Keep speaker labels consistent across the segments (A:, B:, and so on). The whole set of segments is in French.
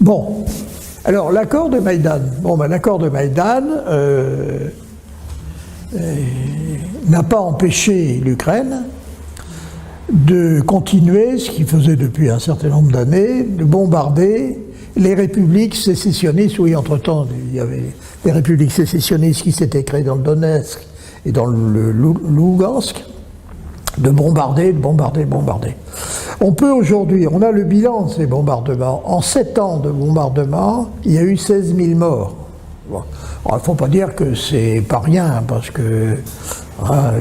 A: Bon, alors l'accord de Maïdan. Bon, ben, l'accord de Maïdan n'a pas empêché l'Ukraine de continuer, ce qu'il faisait depuis un certain nombre d'années, de bombarder les républiques sécessionnistes. Oui, entre-temps, il y avait des républiques sécessionnistes qui s'étaient créées dans le Donetsk et dans le Lugansk, de bombarder. On peut aujourd'hui, on a le bilan de ces bombardements. En 7 ans de bombardement, il y a eu 16 000 morts. Bon. Alors, il ne faut pas dire que c'est pas rien, parce que,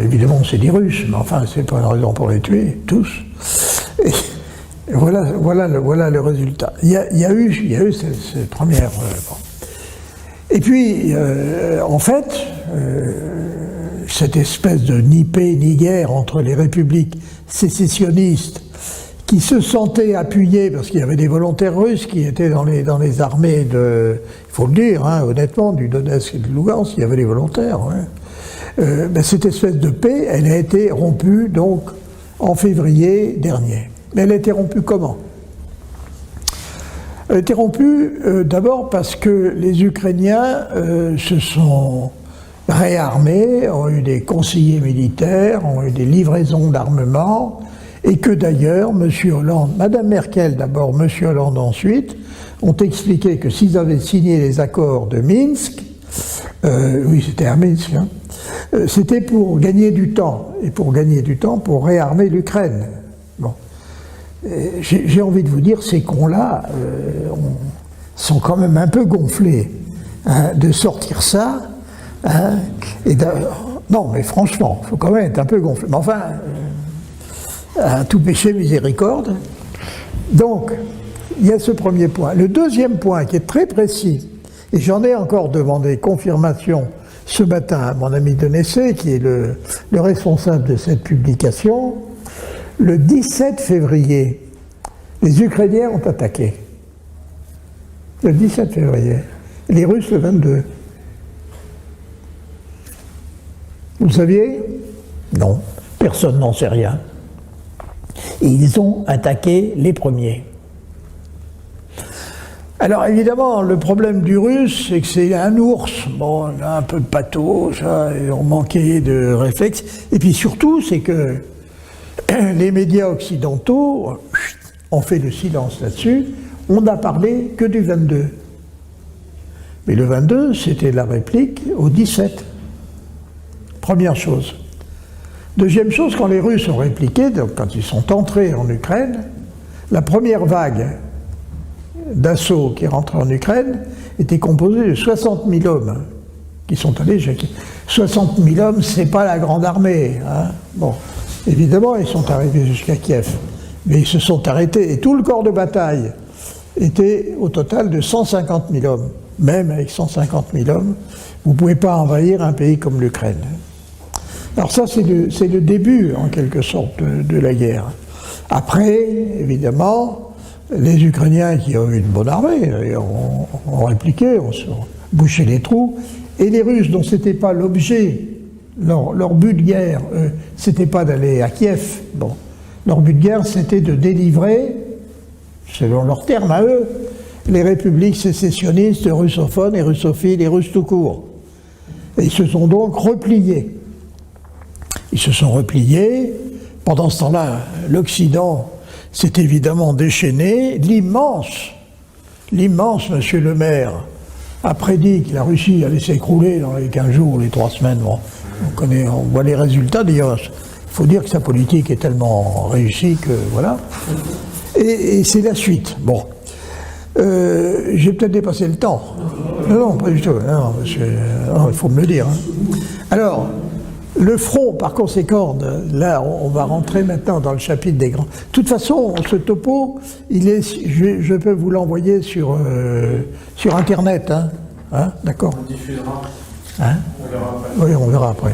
A: évidemment, c'est des Russes, mais enfin, c'est pas une raison pour les tuer, tous. Et voilà le résultat. Il y a eu cette première... bon. Et puis, en fait, cette espèce de ni paix ni guerre entre les républiques sécessionnistes qui se sentaient appuyées, parce qu'il y avait des volontaires russes qui étaient dans les armées de, il faut le dire, honnêtement, du Donetsk et de Lugansk, il y avait des volontaires. Ben, cette espèce de paix, elle a été rompue donc en février dernier. Mais elle a été rompue comment ? Elle a été rompue d'abord parce que les Ukrainiens se sont réarmés, ont eu des conseillers militaires, ont eu des livraisons d'armement, et que d'ailleurs, M. Hollande, Mme Merkel d'abord, M. Hollande ensuite, ont expliqué que s'ils avaient signé les accords de Minsk, oui c'était à Minsk, c'était pour gagner du temps, et pour gagner du temps, pour réarmer l'Ukraine. Bon. J'ai envie de vous dire, ces cons-là sont quand même un peu gonflés de sortir ça, non mais franchement, il faut quand même être un peu gonflé. Mais enfin, à tout péché miséricorde. Donc, il y a ce premier point. Le deuxième point qui est très précis, et j'en ai encore demandé confirmation ce matin à mon ami Denessé, qui est le responsable de cette publication. Le 17 février, les Ukrainiens ont attaqué. Le 17 février. Les Russes le 22. Vous le saviez ? Non. Personne n'en sait rien. Et ils ont attaqué les premiers. Alors évidemment, le problème du Russe, c'est que c'est un ours. Bon, on a un peu de pathos, et on manquait de réflexe. Et puis surtout, c'est que les médias occidentaux ont fait le silence là-dessus. On n'a parlé que du 22. Mais le 22, c'était la réplique au 17. Première chose. Deuxième chose, quand les Russes ont répliqué, donc quand ils sont entrés en Ukraine, la première vague d'assaut qui est rentrée en Ukraine était composée de 60 000 hommes qui sont allés. 60 000 hommes, c'est pas la grande armée. Bon, évidemment, ils sont arrivés jusqu'à Kiev, mais ils se sont arrêtés. Et tout le corps de bataille était au total de 150 000 hommes. Même avec 150 000 hommes, vous ne pouvez pas envahir un pays comme l'Ukraine. Alors ça, c'est le début, en quelque sorte, de la guerre. Après, évidemment, les Ukrainiens qui ont eu une bonne armée ont répliqué, ont bouché les trous, et les Russes, dont ce n'était pas l'objet, leur but de guerre, c'était pas d'aller à Kiev. Bon, leur but de guerre, c'était de délivrer, selon leurs termes à eux, les républiques sécessionnistes, russophones et russophiles et russes tout court. Et ils se sont donc repliés. Ils se sont repliés. Pendant ce temps-là, l'Occident s'est évidemment déchaîné. L'immense monsieur le maire a prédit que la Russie allait s'écrouler dans les 15 jours, les 3 semaines. Bon, on voit les résultats. D'ailleurs, il faut dire que sa politique est tellement réussie que voilà. Et c'est la suite. Bon. J'ai peut-être dépassé le temps. Non, pas du tout. Non, il faut me le dire. Alors, le front, par conséquent, là, on va rentrer maintenant dans le chapitre des grands. De toute façon, ce topo, je peux vous l'envoyer sur Internet. D'accord.
B: On diffusera.
A: On verra après. Oui, on verra après.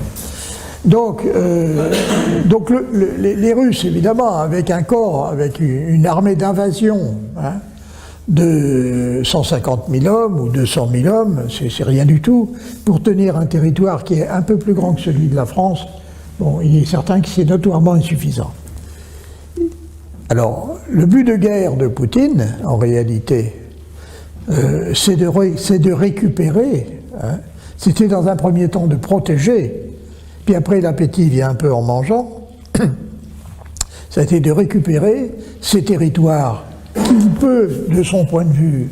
A: Donc les Russes, évidemment, avec un corps, avec une armée d'invasion, de 150 000 hommes ou 200 000 hommes, c'est rien du tout, pour tenir un territoire qui est un peu plus grand que celui de la France. Bon, il est certain que c'est notoirement insuffisant. Alors, le but de guerre de Poutine, en réalité, c'est de récupérer. Hein. C'était dans un premier temps de protéger, puis après l'appétit vient un peu en mangeant. Ça a été de récupérer ces territoires qu'il peut, de son point de vue,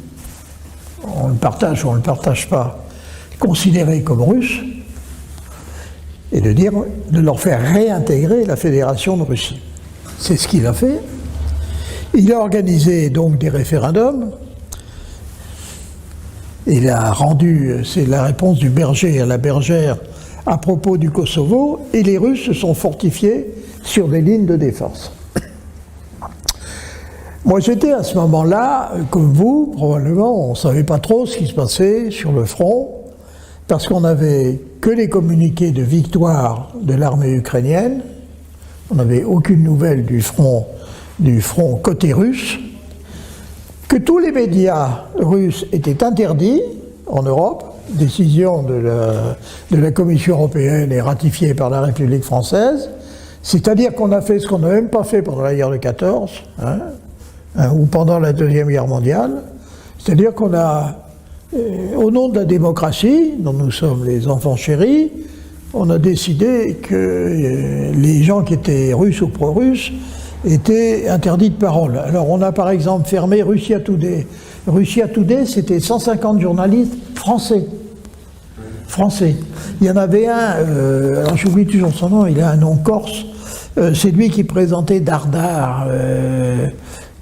A: on le partage ou on ne le partage pas, considérer comme russes, et de leur faire réintégrer la Fédération de Russie. C'est ce qu'il a fait. Il a organisé donc des référendums. Il a rendu, c'est la réponse du berger à la bergère à propos du Kosovo, et les Russes se sont fortifiés sur des lignes de défense. Moi j'étais à ce moment-là, comme vous, probablement, on ne savait pas trop ce qui se passait sur le front, parce qu'on n'avait que les communiqués de victoire de l'armée ukrainienne, on n'avait aucune nouvelle du front côté russe, que tous les médias russes étaient interdits en Europe, décision de la Commission européenne et ratifiée par la République française, c'est-à-dire qu'on a fait ce qu'on n'a même pas fait pendant la guerre de 14, ou pendant la Deuxième Guerre mondiale, c'est-à-dire qu'on a, au nom de la démocratie, dont nous sommes les enfants chéris, on a décidé que les gens qui étaient russes ou pro-russes étaient interdits de parole. Alors on a par exemple fermé Russia Today. Russia Today, c'était 150 journalistes français. Il y en avait un, alors j'oublie toujours son nom, il a un nom corse, c'est lui qui présentait Dardar.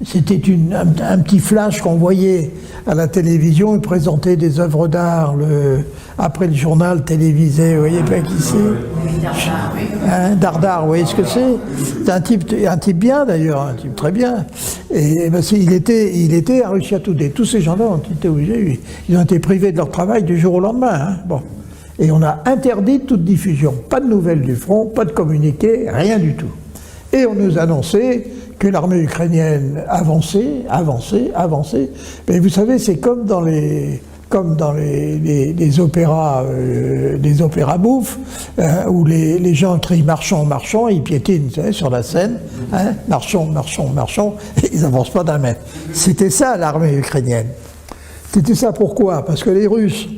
A: C'était un petit flash qu'on voyait à la télévision, il présentait des œuvres d'art après le journal télévisé, vous voyez pas qui c'est ?
B: Dardar, oui.
A: Dardar, vous voyez ce que c'est ? C'est un type bien d'ailleurs, un type très bien. Et ben, il était à Russia Today. Tous ces gens-là ont été obligés, ils ont été privés de leur travail du jour au lendemain. Hein. Bon. Et on a interdit toute diffusion. Pas de nouvelles du front, pas de communiqué, rien du tout. Et on nous annonçait que l'armée ukrainienne avançait. Mais vous savez, c'est comme dans les opéras, des opéras bouffes, où les gens crient marchons, ils piétinent, vous savez, sur la scène, hein, marchons, et ils n'avancent pas d'un mètre. C'était ça l'armée ukrainienne. C'était ça pourquoi ? Parce que les Russes,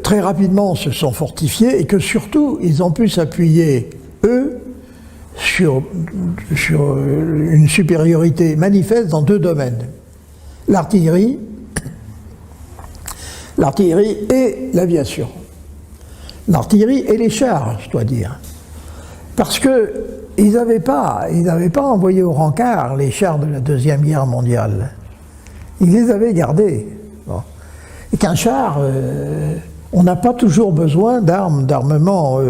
A: très rapidement, se sont fortifiés et que surtout, ils ont pu s'appuyer, eux, sur une supériorité manifeste dans deux domaines. L'artillerie et l'aviation. L'artillerie et les chars, je dois dire. Parce qu'ils n'avaient pas envoyé au rencard les chars de la Deuxième Guerre mondiale. Ils les avaient gardés. Bon. Et qu'un char, on n'a pas toujours besoin d'armement.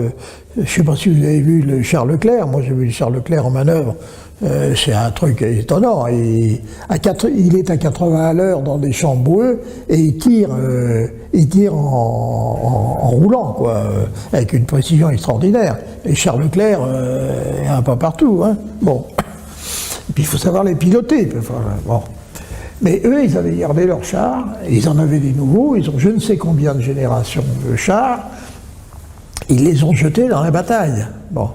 A: Je ne sais pas si vous avez vu le char Leclerc. Moi, j'ai vu le char Leclerc en manœuvre. C'est un truc étonnant. Il est à 80 à l'heure dans des champs boueux et il tire en roulant, quoi, avec une précision extraordinaire. Les chars Leclerc, il n'y en a pas partout. Hein. Bon. Et puis il faut savoir les piloter. Bon. Mais eux, ils avaient gardé leurs chars, ils en avaient des nouveaux, ils ont je ne sais combien de générations de chars, ils les ont jetés dans la bataille. Bon.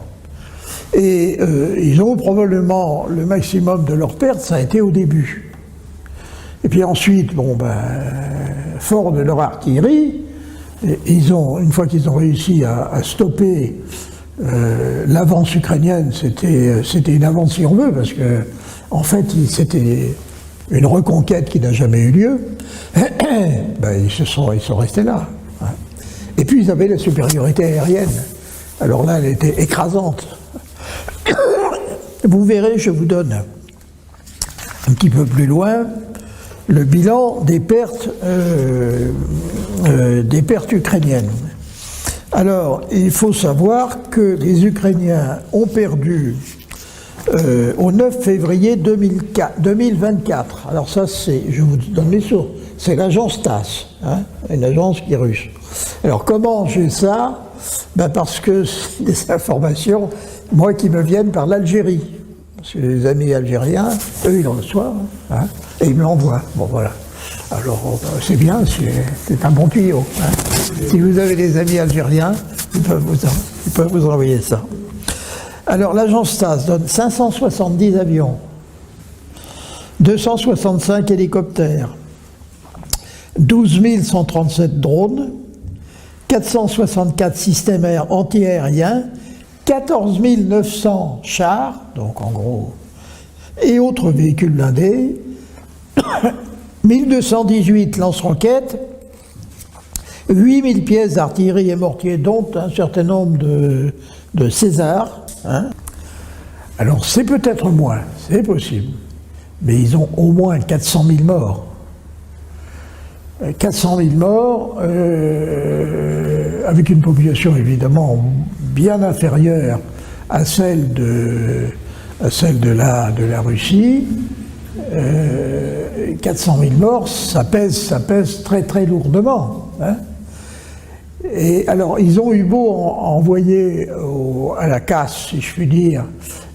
A: Et ils ont probablement le maximum de leurs pertes, ça a été au début. Et puis ensuite, fort de leur artillerie, une fois qu'ils ont réussi à stopper l'avance ukrainienne, c'était une avance si on veut, parce que en fait, c'était une reconquête qui n'a jamais eu lieu, ils sont restés là. Hein. Et puis ils avaient la supériorité aérienne. Alors là, elle était écrasante. Vous verrez, je vous donne un petit peu plus loin le bilan des pertes ukrainiennes. Alors, il faut savoir que les Ukrainiens ont perdu au 9 février 2024. Alors ça, je vous donne les sources, c'est l'agence TASS, hein, une agence qui est russe. Alors comment j'ai ça ? Parce que c'est des informations, moi, qui me viennent par l'Algérie. Parce que les amis algériens, eux, ils en reçoivent, hein, et ils me l'envoient. Bon, voilà. Alors, c'est bien, c'est un bon tuyau. Hein. Si vous avez des amis algériens, ils peuvent vous envoyer ça. Alors, l'agence TASS donne 570 avions, 265 hélicoptères, 12 137 drones, 464 systèmes anti-aériens, 14 900 chars, donc en gros, et autres véhicules blindés, 1218 lance-roquettes, 8000 pièces d'artillerie et mortiers, dont un certain nombre de César. Hein. Alors c'est peut-être moins, c'est possible, mais ils ont au moins 400 000 morts. 400 000 morts, avec une population évidemment bien inférieure à celle de la Russie. 400 000 morts, ça pèse très très lourdement. Hein. Et alors, ils ont eu beau envoyer à la casse, si je puis dire,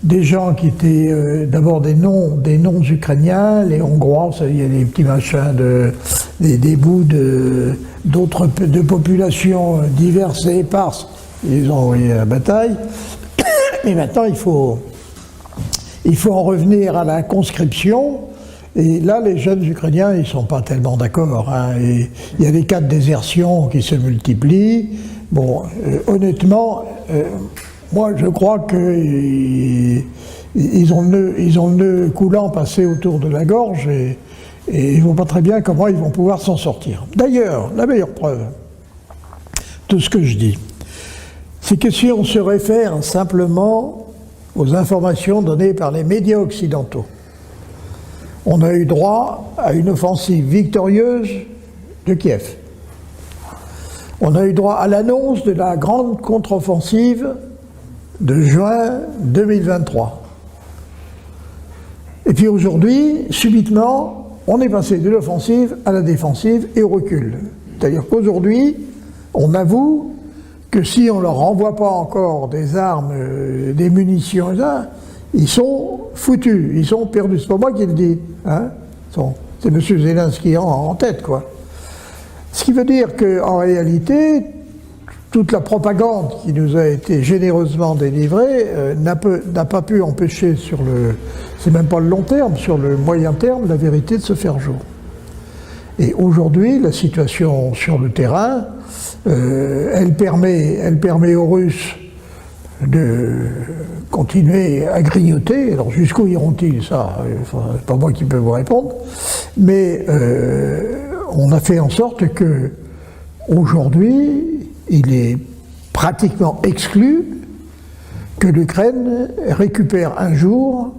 A: des gens qui étaient d'abord des noms ukrainiens, les Hongrois, il y a des petits machins, des bouts de populations diverses et éparses, ils les ont envoyés à la bataille. Mais maintenant, il faut en revenir à la conscription. Et là, les jeunes Ukrainiens, ils ne sont pas tellement d'accord. Hein. Et il y a des cas de désertion qui se multiplient. Bon, honnêtement, moi, je crois qu'ils ont le nœud coulant passé autour de la gorge et ils ne voient pas très bien comment ils vont pouvoir s'en sortir. D'ailleurs, la meilleure preuve de ce que je dis, c'est que si on se réfère simplement aux informations données par les médias occidentaux, on a eu droit à une offensive victorieuse de Kiev. On a eu droit à l'annonce de la grande contre-offensive de juin 2023. Et puis aujourd'hui, subitement, on est passé de l'offensive à la défensive et au recul. C'est-à-dire qu'aujourd'hui, on avoue que si on ne leur renvoie pas encore des armes, des munitions, ils sont foutus, ils sont perdus. C'est pas moi qui le dis, hein. C'est M. Zelensky en tête, quoi. Ce qui veut dire qu'en réalité, toute la propagande qui nous a été généreusement délivrée n'a pas pu empêcher c'est même pas le long terme, sur le moyen terme, la vérité de se faire jour. Et aujourd'hui, la situation sur le terrain, elle permet aux Russes de continuer à grignoter. Alors jusqu'où iront-ils, ça, c'est pas moi qui peux vous répondre, mais on a fait en sorte que aujourd'hui, il est pratiquement exclu que l'Ukraine récupère un jour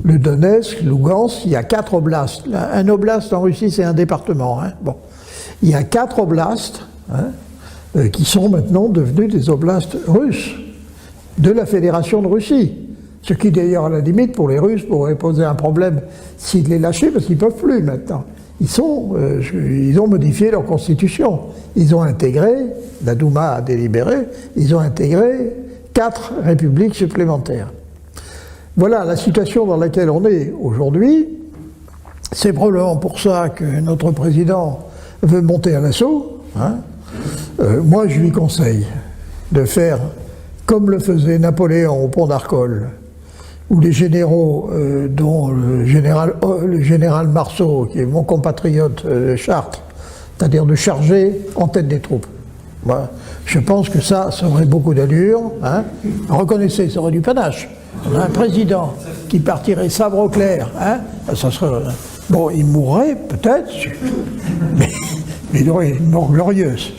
A: le Donetsk, Lugansk. Il y a 4 oblasts. Un oblast en Russie, c'est un département. Hein. Bon. Il y a 4 oblasts qui sont maintenant devenus des oblasts russes de la Fédération de Russie. Ce qui d'ailleurs, à la limite, pour les Russes, pourrait poser un problème s'ils les lâchaient, parce qu'ils ne peuvent plus maintenant. Ils ont modifié leur constitution. Ils ont intégré, la Douma a délibéré, ils ont intégré 4 républiques supplémentaires. Voilà la situation dans laquelle on est aujourd'hui. C'est probablement pour ça que notre président veut monter à l'assaut. Hein. Moi, je lui conseille de faire comme le faisait Napoléon au pont d'Arcole, où les généraux, dont le général Marceau, qui est mon compatriote de Chartres, c'est-à-dire de charger en tête des troupes. Moi, je pense que ça aurait beaucoup d'allure. Hein. Reconnaissez, ça aurait du panache. On a un président qui partirait sabre au clair. Hein. Ça serait, bon, il mourrait peut-être, mais il aurait une mort glorieuse.